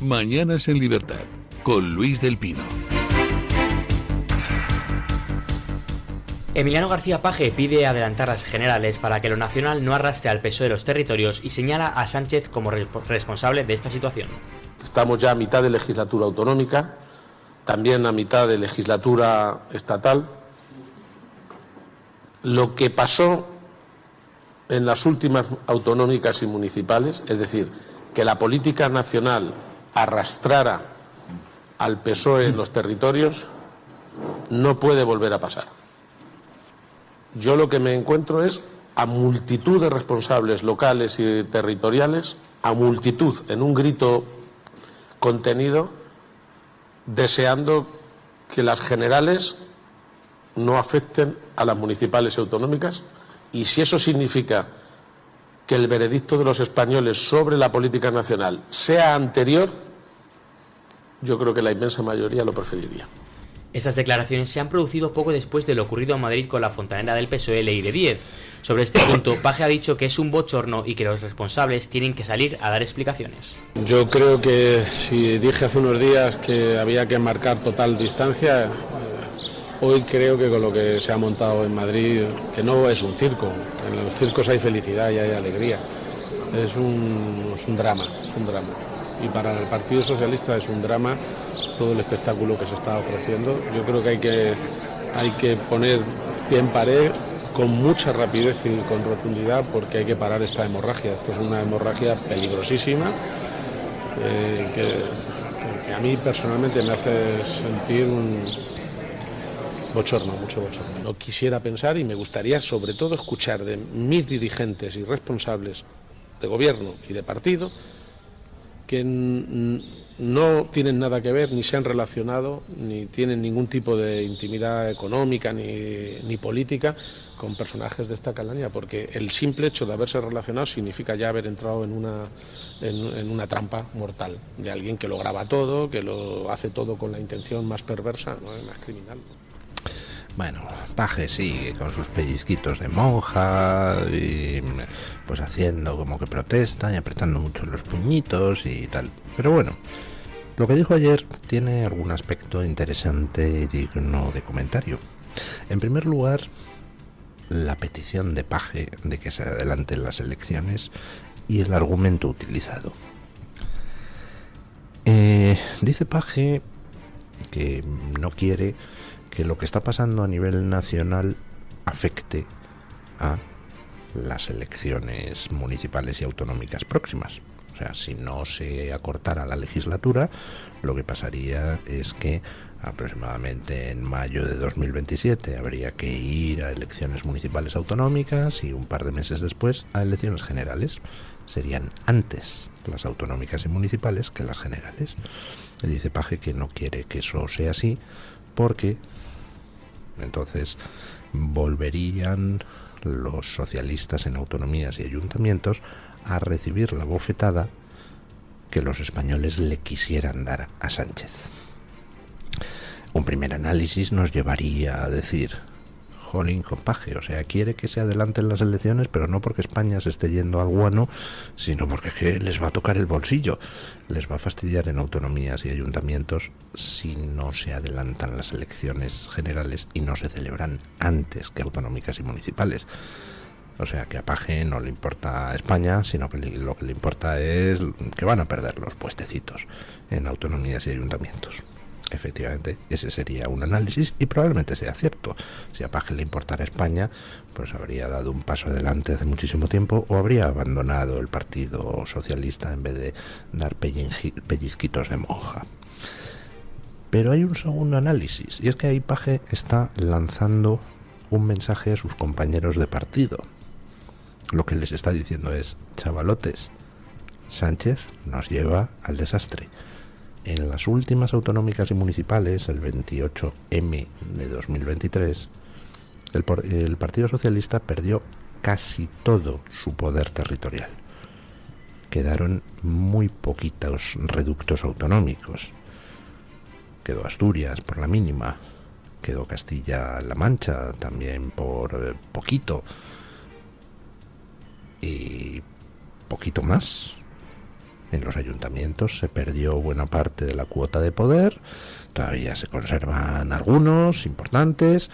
Mañanas en Libertad, con Luis del Pino. Emiliano García Paje pide adelantar las generales para que lo nacional no arrastre al PSOE de los territorios y señala a Sánchez como responsable de esta situación. Estamos ya a mitad de legislatura autonómica, también a mitad de legislatura estatal. Lo que pasó en las últimas autonómicas y municipales, es decir, que la política nacional arrastrara al PSOE en los territorios, no puede volver a pasar. Yo lo que me encuentro es a multitud de responsables locales y territoriales, a multitud, en un grito contenido, deseando que las generales no afecten a las municipales y autonómicas, y si eso significa que el veredicto de los españoles sobre la política nacional sea anterior, yo creo que la inmensa mayoría lo preferiría. Estas declaraciones se han producido poco después de lo ocurrido en Madrid con la fontanera del PSOE, Leire Díez. Sobre este punto, Paje ha dicho que es un bochorno y que los responsables tienen que salir a dar explicaciones. Yo creo que si dije hace unos días que había que marcar total distancia, hoy creo que con lo que se ha montado en Madrid, que no es un circo, en los circos hay felicidad y hay alegría, es un drama, y para el Partido Socialista es un drama todo el espectáculo que se está ofreciendo. Yo creo que hay que poner pie en pared con mucha rapidez y con rotundidad, porque hay que parar esta hemorragia. Esto es una hemorragia peligrosísima que a mí personalmente me hace sentir un bochorno, mucho bochorno. No quisiera pensar, y me gustaría sobre todo escuchar de mis dirigentes y responsables de gobierno y de partido, que no tienen nada que ver, ni se han relacionado, ni tienen ningún tipo de intimidad económica ni política con personajes de esta calaña, porque el simple hecho de haberse relacionado significa ya haber entrado en una trampa mortal de alguien que lo graba todo, que lo hace todo con la intención más perversa, ¿no? Más criminal. Bueno, Paje sigue con sus pellizquitos de monja y pues haciendo como que protesta y apretando mucho los puñitos y tal. Pero bueno, lo que dijo ayer tiene algún aspecto interesante y digno de comentario. En primer lugar, la petición de Paje de que se adelanten las elecciones y el argumento utilizado. Dice Paje que no quiere que lo que está pasando a nivel nacional afecte a las elecciones municipales y autonómicas próximas. O sea, si no se acortara la legislatura, lo que pasaría es que aproximadamente en mayo de 2027 habría que ir a elecciones municipales autonómicas y un par de meses después a elecciones generales. Serían antes las autonómicas y municipales que las generales. Le dice Paje que no quiere que eso sea así, porque entonces volverían los socialistas en autonomías y ayuntamientos a recibir la bofetada que los españoles le quisieran dar a Sánchez. Un primer análisis nos llevaría a decir: jolín con Paje, o sea, quiere que se adelanten las elecciones, pero no porque España se esté yendo al guano, sino porque es que les va a tocar el bolsillo, les va a fastidiar en autonomías y ayuntamientos si no se adelantan las elecciones generales y no se celebran antes que autonómicas y municipales. O sea, que a Paje no le importa España, sino que lo que le importa es que van a perder los puestecitos en autonomías y ayuntamientos. Efectivamente, ese sería un análisis y probablemente sea cierto. Si a Paje le importara España, pues habría dado un paso adelante hace muchísimo tiempo, o habría abandonado el Partido Socialista en vez de dar pellizquitos de monja. Pero hay un segundo análisis, y es que ahí Paje está lanzando un mensaje a sus compañeros de partido. Lo que les está diciendo es: chavalotes, Sánchez nos lleva al desastre. En las últimas autonómicas y municipales, el 28M de 2023, el Partido Socialista perdió casi todo su poder territorial. Quedaron muy poquitos reductos autonómicos. Quedó Asturias por la mínima, quedó Castilla-La Mancha también por poquito, y poquito más. En los ayuntamientos se perdió buena parte de la cuota de poder, todavía se conservan algunos importantes,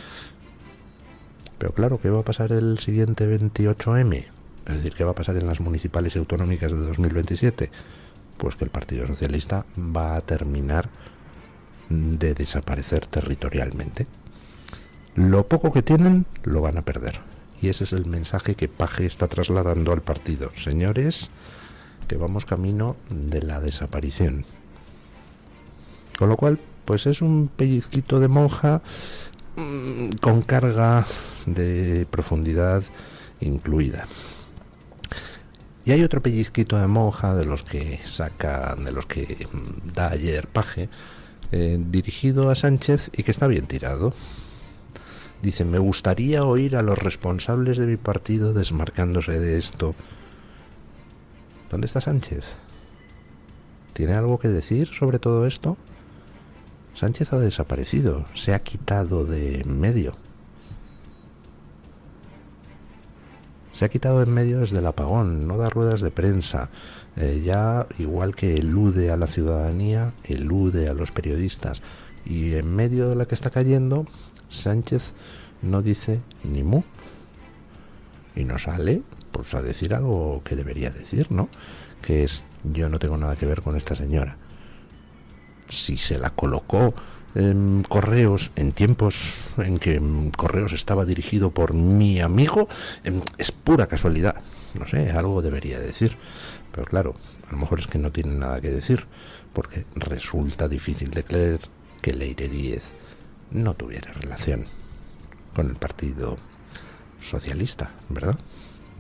pero claro, ¿qué va a pasar el siguiente 28M? Es decir, ¿qué va a pasar en las municipales y autonómicas de 2027? Pues que el Partido Socialista va a terminar de desaparecer territorialmente. Lo poco que tienen lo van a perder. Y ese es el mensaje que Paje está trasladando al partido. Señores, que vamos camino de la desaparición. Con lo cual, pues es un pellizquito de monja con carga de profundidad incluida. Y hay otro pellizquito de monja de los que da ayer Paje, dirigido a Sánchez y que está bien tirado. Dice: me gustaría oír a los responsables de mi partido desmarcándose de esto. ¿Dónde está Sánchez? ¿Tiene algo que decir sobre todo esto? Sánchez ha desaparecido, se ha quitado de en medio. Se ha quitado en medio desde el apagón, no da ruedas de prensa. Ya, igual que elude a la ciudadanía, elude a los periodistas. Y en medio de la que está cayendo, Sánchez no dice ni mu. Y no sale pues a decir algo que debería decir, ¿no? Que es: yo no tengo nada que ver con esta señora. Si se la colocó en Correos en tiempos en que Correos estaba dirigido por mi amigo, es pura casualidad. No sé, algo debería decir. Pero claro, a lo mejor es que no tiene nada que decir, porque resulta difícil de creer que Leire Díez no tuviera relación con el Partido Socialista, ¿verdad?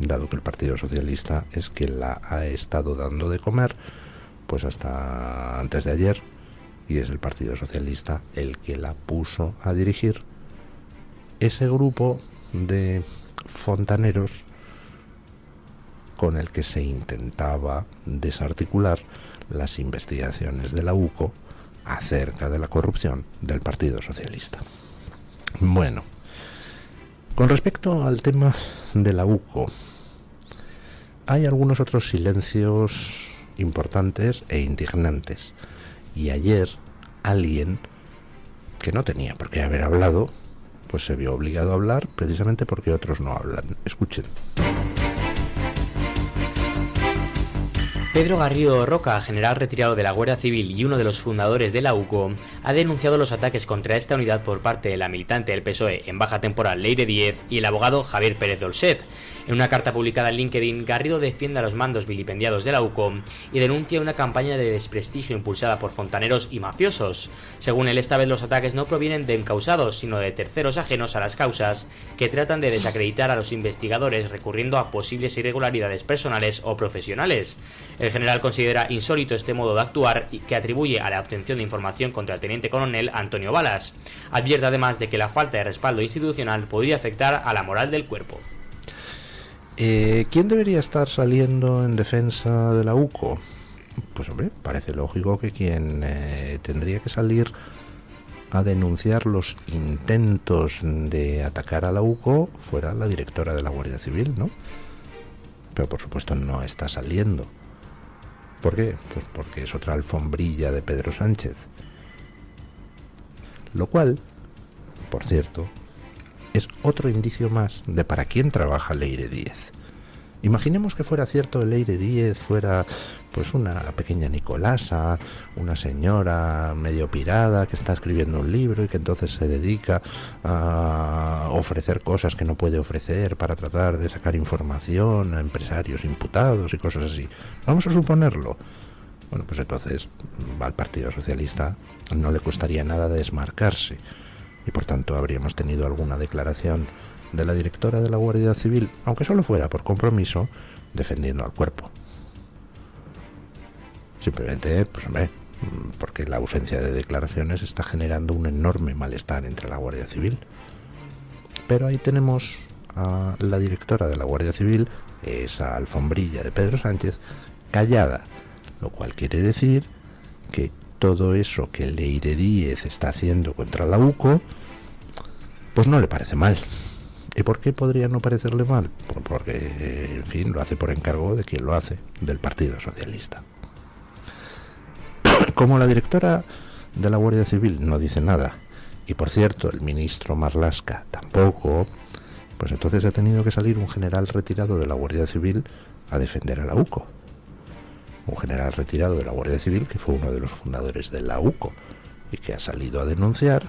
Dado que el Partido Socialista es quien la ha estado dando de comer pues hasta antes de ayer, y es el Partido Socialista el que la puso a dirigir ese grupo de fontaneros con el que se intentaba desarticular las investigaciones de la UCO acerca de la corrupción del Partido Socialista. Bueno, con respecto al tema de la UCO, hay algunos otros silencios importantes e indignantes. Y ayer alguien que no tenía por qué haber hablado, pues se vio obligado a hablar precisamente porque otros no hablan. Escuchen. Pedro Garrido Roca, general retirado de la Guardia Civil y uno de los fundadores de la UCO, ha denunciado los ataques contra esta unidad por parte de la militante del PSOE en baja temporal Leire Díez y el abogado Javier Pérez Dolcet. En una carta publicada en LinkedIn, Garrido defiende a los mandos vilipendiados de la UCO y denuncia una campaña de desprestigio impulsada por fontaneros y mafiosos. Según él, esta vez los ataques no provienen de encausados, sino de terceros ajenos a las causas, que tratan de desacreditar a los investigadores recurriendo a posibles irregularidades personales o profesionales. El general considera insólito este modo de actuar y que atribuye a la obtención de información contra el teniente coronel Antonio Balas. Advierte además de que la falta de respaldo institucional podría afectar a la moral del cuerpo. ¿Quién debería estar saliendo en defensa de la UCO? Pues hombre, parece lógico que quien tendría que salir a denunciar los intentos de atacar a la UCO fuera la directora de la Guardia Civil, ¿no? Pero por supuesto no está saliendo. ¿Por qué? Pues porque es otra alfombrilla de Pedro Sánchez. Lo cual, por cierto, es otro indicio más de para quién trabaja Leire Díez. Imaginemos que fuera cierto que Leire Díez fuera pues una pequeña Nicolasa, una señora medio pirada que está escribiendo un libro y que entonces se dedica a ofrecer cosas que no puede ofrecer para tratar de sacar información a empresarios imputados y cosas así. Vamos a suponerlo. Bueno, pues entonces al Partido Socialista no le costaría nada desmarcarse y por tanto habríamos tenido alguna declaración de la directora de la Guardia Civil, aunque solo fuera por compromiso, defendiendo al cuerpo. Simplemente, pues hombre, porque la ausencia de declaraciones está generando un enorme malestar entre la Guardia Civil. Pero ahí tenemos a la directora de la Guardia Civil, esa alfombrilla de Pedro Sánchez, callada, lo cual quiere decir que todo eso que Leire Díez está haciendo contra la UCO, pues no le parece mal. ¿Y por qué podría no parecerle mal? Porque, en fin, lo hace por encargo de quien lo hace, del Partido Socialista. como la directora de la Guardia Civil no dice nada, y por cierto el ministro Marlaska tampoco, pues entonces ha tenido que salir un general retirado de la Guardia Civil a defender a la UCO. Un general retirado de la Guardia Civil que fue uno de los fundadores de la UCO y que ha salido a denunciar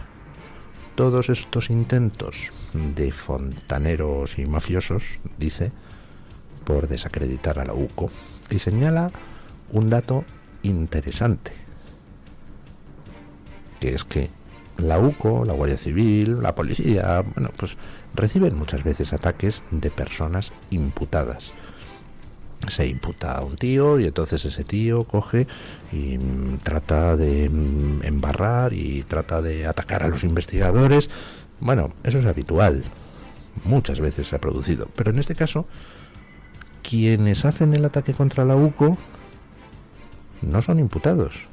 todos estos intentos de fontaneros y mafiosos, dice, por desacreditar a la UCO, y señala un dato interesante, que es que la UCO, la Guardia Civil, la policía, bueno, pues reciben muchas veces ataques de personas imputadas. Se imputa a un tío y entonces ese tío coge y trata de embarrar y trata de atacar a los investigadores. Bueno, eso es habitual, muchas veces se ha producido, pero en este caso quienes hacen el ataque contra la UCO no son imputados,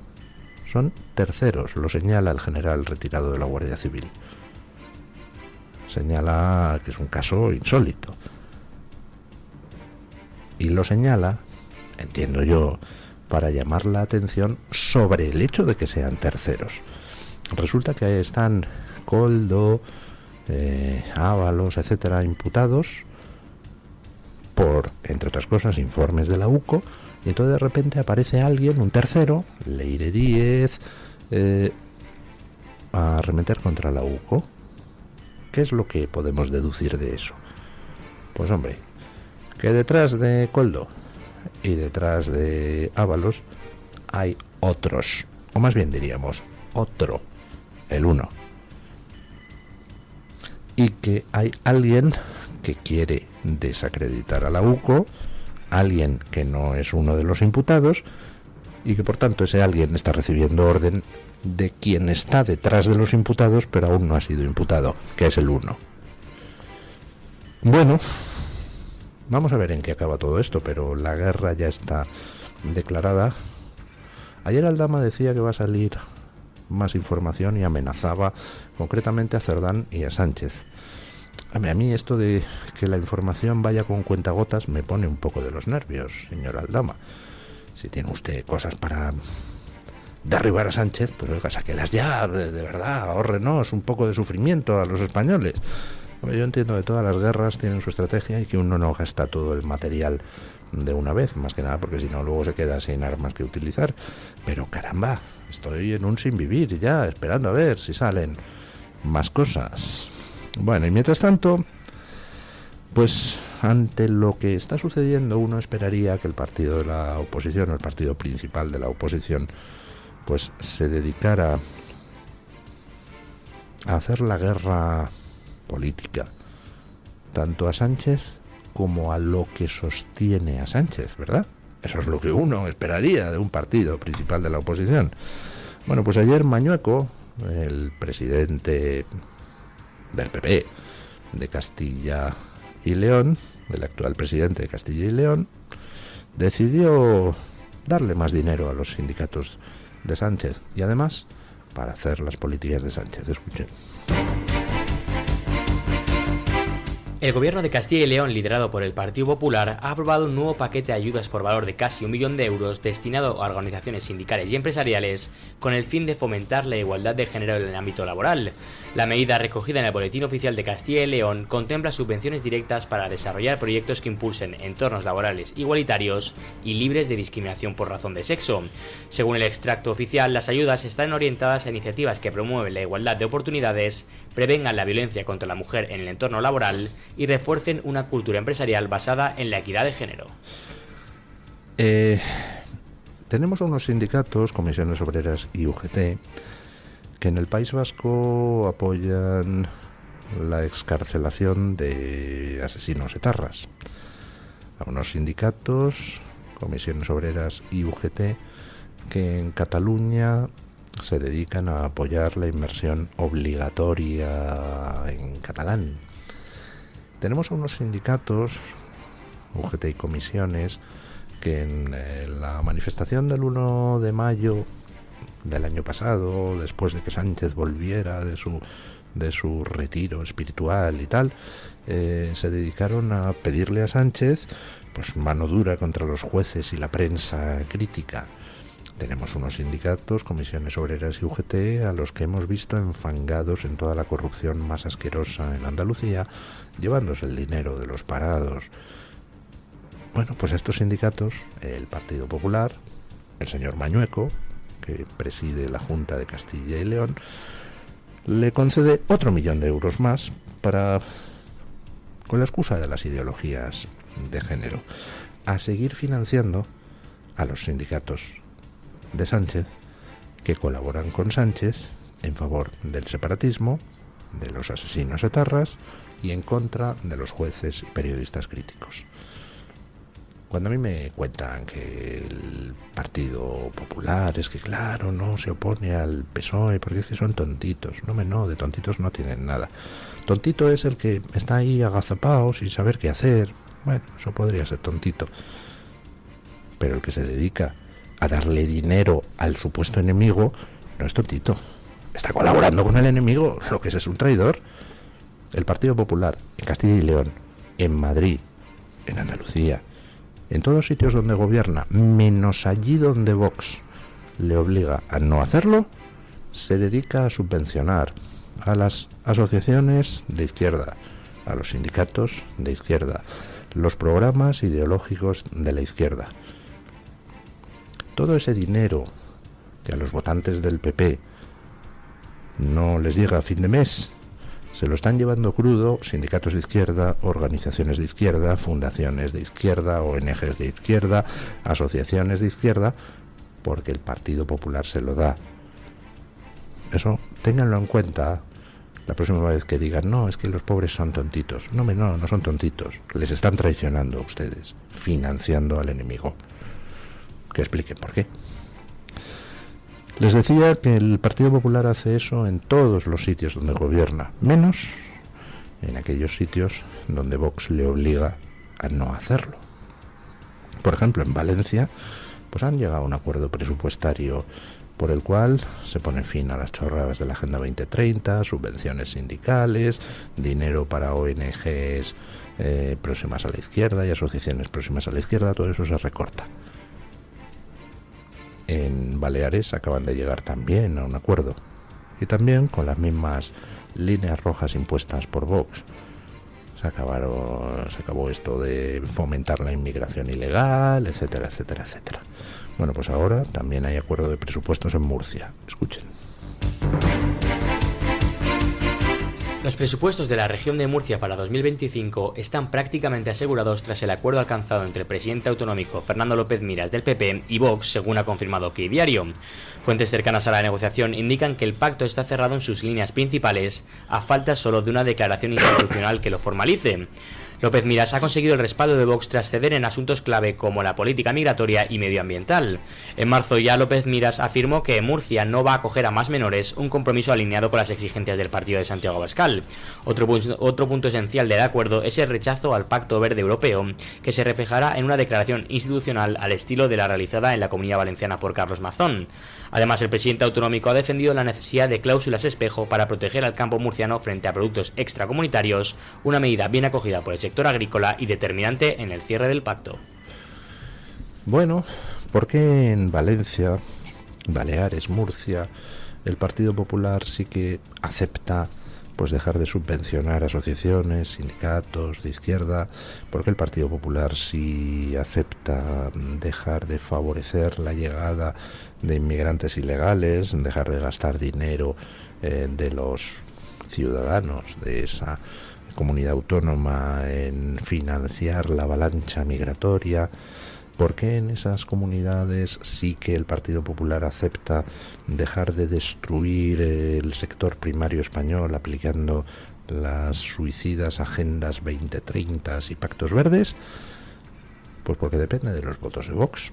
son terceros, lo señala el general retirado de la Guardia Civil. Señala que es un caso insólito. Y lo señala, entiendo yo, para llamar la atención sobre el hecho de que sean terceros. Resulta que están Koldo, Ábalos, etcétera, imputados por, entre otras cosas, informes de la UCO, y entonces de repente aparece alguien, un tercero, Leire Díez, a arremeter contra la UCO. ¿Qué es lo que podemos deducir de eso? Pues hombre, que detrás de Koldo y detrás de Ábalos hay otros, o más bien diríamos otro, el uno, y que hay alguien que quiere desacreditar a la UCO, alguien que no es uno de los imputados, y que por tanto ese alguien está recibiendo orden de quien está detrás de los imputados pero aún no ha sido imputado, que es el uno. Bueno, vamos a ver en qué acaba todo esto, pero la guerra ya está declarada. Ayer Aldama decía que va a salir más información y amenazaba concretamente a Cerdán y a Sánchez. A mí esto de que la información vaya con cuentagotas me pone un poco de los nervios, señor Aldama. Si tiene usted cosas para derribar a Sánchez, pues oiga, sáquelas ya, de verdad, ahórrenos un poco de sufrimiento a los españoles. Yo entiendo que todas las guerras tienen su estrategia y que uno no gasta todo el material de una vez, más que nada porque si no luego se queda sin armas que utilizar. Pero caramba, estoy en un sin vivir ya, esperando a ver si salen más cosas. Bueno, y mientras tanto, pues ante lo que está sucediendo, uno esperaría que el partido de la oposición, o el partido principal de la oposición, pues se dedicara a hacer la guerra política, tanto a Sánchez como a lo que sostiene a Sánchez, ¿verdad? Eso es lo que uno esperaría de un partido principal de la oposición. Bueno, pues ayer Mañueco, el presidente del PP de Castilla y León, el actual presidente de Castilla y León, decidió darle más dinero a los sindicatos de Sánchez y además para hacer las políticas de Sánchez. Escuchen. El gobierno de Castilla y León, liderado por el Partido Popular, ha aprobado un nuevo paquete de ayudas por valor de casi 1 millón de euros destinado a organizaciones sindicales y empresariales con el fin de fomentar la igualdad de género en el ámbito laboral. La medida recogida en el Boletín Oficial de Castilla y León contempla subvenciones directas para desarrollar proyectos que impulsen entornos laborales igualitarios y libres de discriminación por razón de sexo. Según el extracto oficial, las ayudas están orientadas a iniciativas que promueven la igualdad de oportunidades, prevengan la violencia contra la mujer en el entorno laboral y refuercen una cultura empresarial basada en la equidad de género. Tenemos unos sindicatos, Comisiones Obreras y UGT, que en el País Vasco apoyan la excarcelación de asesinos etarras. A unos sindicatos, Comisiones Obreras y UGT, que en Cataluña se dedican a apoyar la inmersión obligatoria en catalán. Tenemos unos sindicatos, UGT y comisiones, que en la manifestación del 1 de mayo del año pasado, después de que Sánchez volviera de su retiro espiritual y tal, se dedicaron a pedirle a Sánchez pues mano dura contra los jueces y la prensa crítica. Tenemos unos sindicatos, comisiones obreras y UGT, a los que hemos visto enfangados en toda la corrupción más asquerosa en Andalucía, llevándose el dinero de los parados. Bueno, pues a estos sindicatos, el Partido Popular, el señor Mañueco, que preside la Junta de Castilla y León, le concede otro 1.000.000 de euros más para, con la excusa de las ideologías de género, a seguir financiando a los sindicatos de Sánchez, que colaboran con Sánchez en favor del separatismo, de los asesinos etarras y en contra de los jueces y periodistas críticos. Cuando a mí me cuentan que el Partido Popular es que claro, no se opone al PSOE porque es que son tontitos, no, de tontitos no tienen nada. Tontito es el que está ahí agazapado sin saber qué hacer. Bueno, eso podría ser tontito, pero el que se dedica a darle dinero al supuesto enemigo no es tontito, está colaborando con el enemigo, lo que es un traidor. El Partido Popular en Castilla y León, en Madrid, en Andalucía, en todos los sitios donde gobierna, menos allí donde Vox le obliga a no hacerlo, se dedica a subvencionar a las asociaciones de izquierda, a los sindicatos de izquierda, los programas ideológicos de la izquierda. Todo ese dinero que a los votantes del PP no les llega a fin de mes, se lo están llevando crudo sindicatos de izquierda, organizaciones de izquierda, fundaciones de izquierda, ONGs de izquierda, asociaciones de izquierda, porque el Partido Popular se lo da. Eso, ténganlo en cuenta la próxima vez que digan, no, es que los pobres son tontitos. No son tontitos, les están traicionando a ustedes, financiando al enemigo. Que expliquen por qué. Les decía que el Partido Popular hace eso en todos los sitios donde gobierna, menos en aquellos sitios donde Vox le obliga a no hacerlo. Por ejemplo, en Valencia, pues han llegado a un acuerdo presupuestario por el cual se pone fin a las chorradas de la Agenda 2030, subvenciones sindicales, dinero para ONGs próximas a la izquierda y asociaciones próximas a la izquierda, todo eso se recorta. En Baleares acaban de llegar también a un acuerdo, y también con las mismas líneas rojas impuestas por Vox. Se acabó esto de fomentar la inmigración ilegal, etcétera, etcétera, etcétera. Bueno, pues ahora también hay acuerdo de presupuestos en Murcia. Escuchen. Los presupuestos de la región de Murcia para 2025 están prácticamente asegurados tras el acuerdo alcanzado entre el presidente autonómico Fernando López Miras del PP y Vox, según ha confirmado Key Diario. Fuentes cercanas a la negociación indican que el pacto está cerrado en sus líneas principales, a falta solo de una declaración institucional que lo formalice. López Miras ha conseguido el respaldo de Vox tras ceder en asuntos clave como la política migratoria y medioambiental. En marzo ya López Miras afirmó que Murcia no va a acoger a más menores, un compromiso alineado con las exigencias del partido de Santiago Abascal. Otro punto esencial del acuerdo es el rechazo al Pacto Verde Europeo, que se reflejará en una declaración institucional al estilo de la realizada en la Comunidad Valenciana por Carlos Mazón. Además, el presidente autonómico ha defendido la necesidad de cláusulas espejo para proteger al campo murciano frente a productos extracomunitarios, una medida bien acogida por el sector agrícola y determinante en el cierre del pacto. Bueno, ¿por qué en Valencia, Baleares, Murcia, el Partido Popular sí que acepta pues dejar de subvencionar asociaciones, sindicatos de izquierda? Porque el Partido Popular sí acepta dejar de favorecer la llegada de inmigrantes ilegales, dejar de gastar dinero de los ciudadanos de esa comunidad autónoma en financiar la avalancha migratoria. ¿Por qué en esas comunidades sí que el Partido Popular acepta dejar de destruir el sector primario español aplicando las suicidas agendas 2030 y pactos verdes? Pues porque depende de los votos de Vox.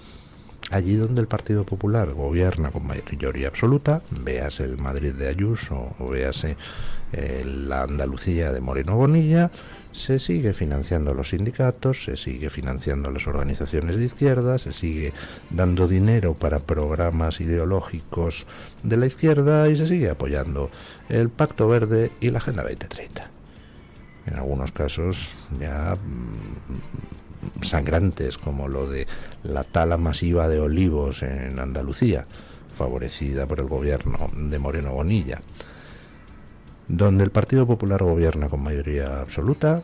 Allí donde el Partido Popular gobierna con mayoría absoluta, véase el Madrid de Ayuso o véase la Andalucía de Moreno Bonilla, se sigue financiando los sindicatos, se sigue financiando las organizaciones de izquierda, se sigue dando dinero para programas ideológicos de la izquierda y se sigue apoyando el Pacto Verde y la Agenda 2030. En algunos casos ya sangrantes como lo de la tala masiva de olivos en Andalucía, favorecida por el gobierno de Moreno Bonilla, donde el Partido Popular gobierna con mayoría absoluta,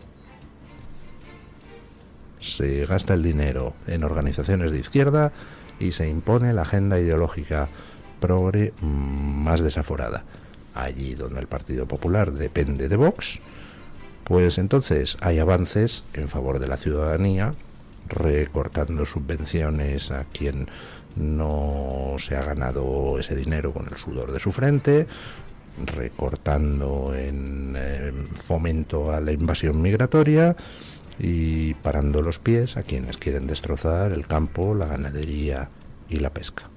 se gasta el dinero en organizaciones de izquierda y se impone la agenda ideológica progre más desaforada. Allí donde el Partido Popular depende de Vox, pues entonces hay avances en favor de la ciudadanía, recortando subvenciones a quien no se ha ganado ese dinero con el sudor de su frente, recortando en fomento a la invasión migratoria y parando los pies a quienes quieren destrozar el campo, la ganadería y la pesca.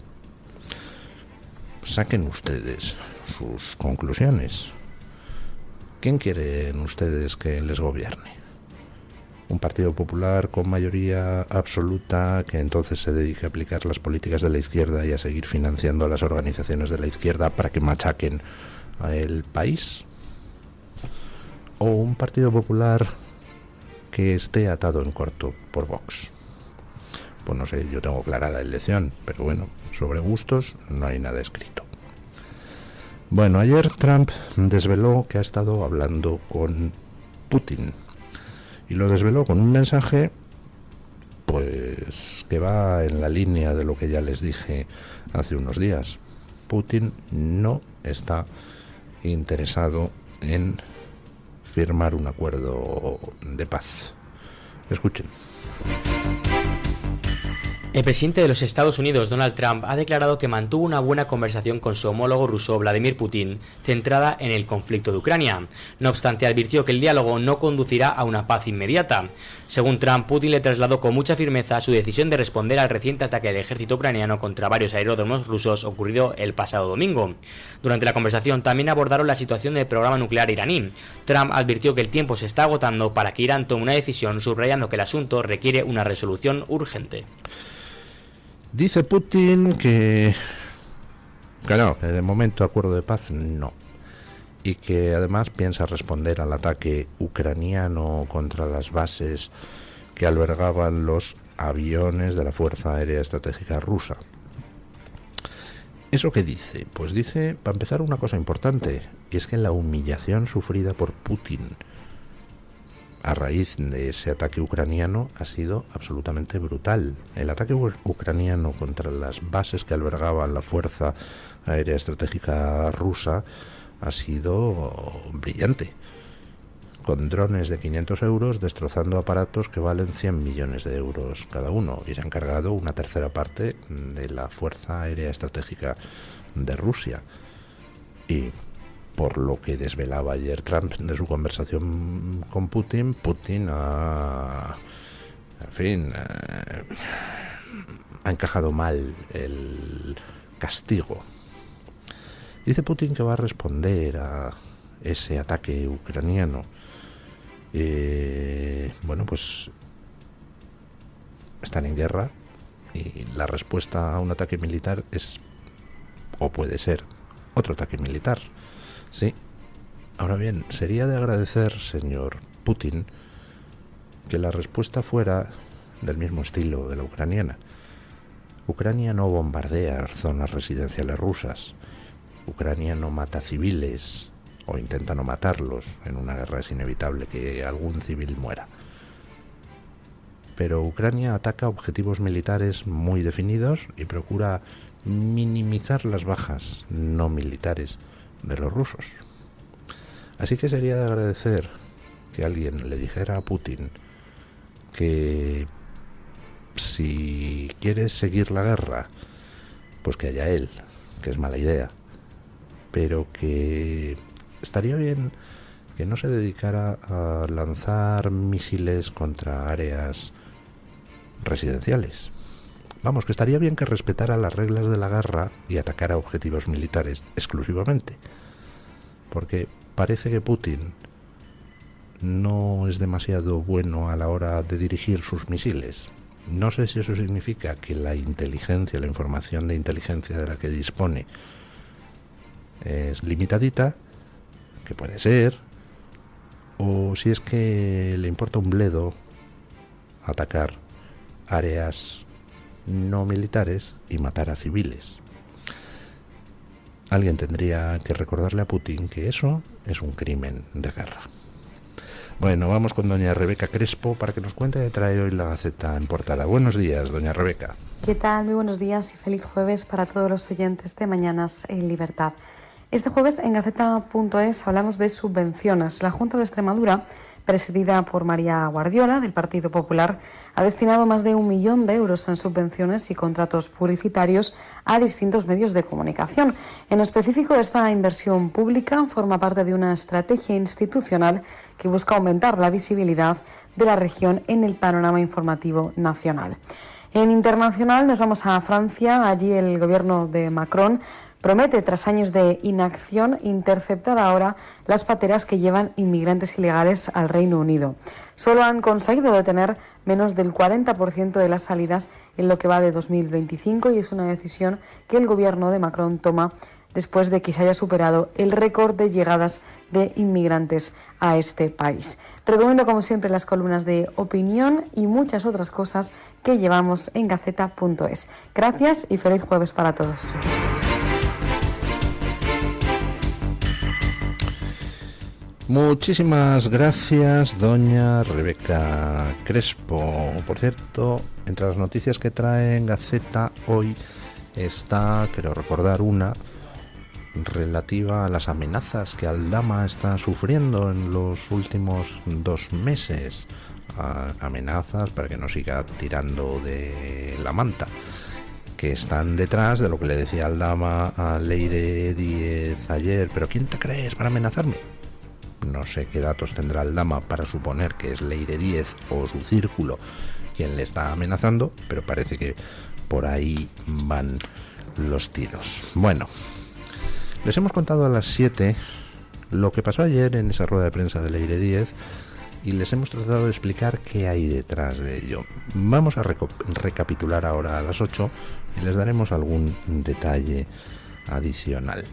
Saquen ustedes sus conclusiones. ¿Quién quieren ustedes que les gobierne? ¿Un Partido Popular con mayoría absoluta que entonces se dedique a aplicar las políticas de la izquierda y a seguir financiando a las organizaciones de la izquierda para que machaquen al país? ¿O un Partido Popular que esté atado en corto por Vox? Pues no sé, yo tengo clara la elección, pero bueno, sobre gustos no hay nada escrito. Bueno, ayer Trump desveló que ha estado hablando con Putin y lo desveló con un mensaje pues que va en la línea de lo que ya les dije hace unos días. Putin no está interesado en firmar un acuerdo de paz. Escuchen. El presidente de los Estados Unidos, Donald Trump, ha declarado que mantuvo una buena conversación con su homólogo ruso, Vladimir Putin, centrada en el conflicto de Ucrania. No obstante, advirtió que el diálogo no conducirá a una paz inmediata. Según Trump, Putin le trasladó con mucha firmeza su decisión de responder al reciente ataque del ejército ucraniano contra varios aeródromos rusos ocurrido el pasado domingo. Durante la conversación también abordaron la situación del programa nuclear iraní. Trump advirtió que el tiempo se está agotando para que Irán tome una decisión, subrayando que el asunto requiere una resolución urgente. Dice Putin que no, que de momento acuerdo de paz no, y que además piensa responder al ataque ucraniano contra las bases que albergaban los aviones de la Fuerza Aérea Estratégica rusa. ¿Eso qué dice? Pues dice, para empezar, una cosa importante, y es que la humillación sufrida por Putin a raíz de ese ataque ucraniano ha sido absolutamente brutal. El ataque ucraniano contra las bases que albergaban la Fuerza Aérea Estratégica rusa ha sido brillante, con drones de 500 euros destrozando aparatos que valen 100 millones de euros cada uno, y se han cargado una tercera parte de la Fuerza Aérea Estratégica de Rusia. Y por lo que desvelaba ayer Trump de su conversación con Putin, ha encajado mal el castigo. Dice Putin que va a responder a ese ataque ucraniano. Bueno, pues están en guerra y la respuesta a un ataque militar es, o puede ser, otro ataque militar. Sí. Ahora bien, sería de agradecer, señor Putin, que la respuesta fuera del mismo estilo de la ucraniana. Ucrania no bombardea zonas residenciales rusas. Ucrania no mata civiles o intenta no matarlos. En una guerra es inevitable que algún civil muera. Pero Ucrania ataca objetivos militares muy definidos y procura minimizar las bajas no militares de los rusos. Así que sería de agradecer que alguien le dijera a Putin que si quiere seguir la guerra, pues que haya él, que es mala idea, pero que estaría bien que no se dedicara a lanzar misiles contra áreas residenciales. Vamos, que estaría bien que respetara las reglas de la guerra y atacara objetivos militares exclusivamente. Porque parece que Putin no es demasiado bueno a la hora de dirigir sus misiles. No sé si eso significa que la inteligencia, la información de inteligencia de la que dispone es limitadita, que puede ser, o si es que le importa un bledo atacar áreas no militares y matar a civiles. Alguien tendría que recordarle a Putin que eso es un crimen de guerra. Bueno, vamos con doña Rebeca Crespo para que nos cuente qué trae hoy la Gaceta en portada. Buenos días, doña Rebeca. ¿Qué tal? Muy buenos días y feliz jueves para todos los oyentes de Mañanas en Libertad. Este jueves en Gaceta.es hablamos de subvenciones. La Junta de Extremadura, presidida por María Guardiola, del Partido Popular, ha destinado más de 1 millón de euros en subvenciones y contratos publicitarios a distintos medios de comunicación. En específico, esta inversión pública forma parte de una estrategia institucional que busca aumentar la visibilidad de la región en el panorama informativo nacional. En internacional nos vamos a Francia. Allí el gobierno de Macron promete, tras años de inacción, interceptar ahora las pateras que llevan inmigrantes ilegales al Reino Unido. Solo han conseguido detener menos del 40% de las salidas en lo que va de 2025 y es una decisión que el gobierno de Macron toma después de que se haya superado el récord de llegadas de inmigrantes a este país. Recomiendo, como siempre, las columnas de opinión y muchas otras cosas que llevamos en Gaceta.es. Gracias y feliz jueves para todos. Muchísimas gracias, doña Rebeca Crespo. Por cierto, entre las noticias que trae en Gaceta hoy está, quiero recordar, una relativa a las amenazas que Aldama está sufriendo en los últimos 2 meses. Amenazas para que no siga tirando de la manta, que están detrás de lo que le decía Aldama a Leire Díez ayer. ¿Pero quién te crees para amenazarme? No sé qué datos tendrá Aldama para suponer que es Leire Díez o su círculo quien le está amenazando, pero parece que por ahí van los tiros. Bueno, les hemos contado a las 7 lo que pasó ayer en esa rueda de prensa de Leire Díez y les hemos tratado de explicar qué hay detrás de ello. Vamos a recapitular ahora a las 8 y les daremos algún detalle adicional.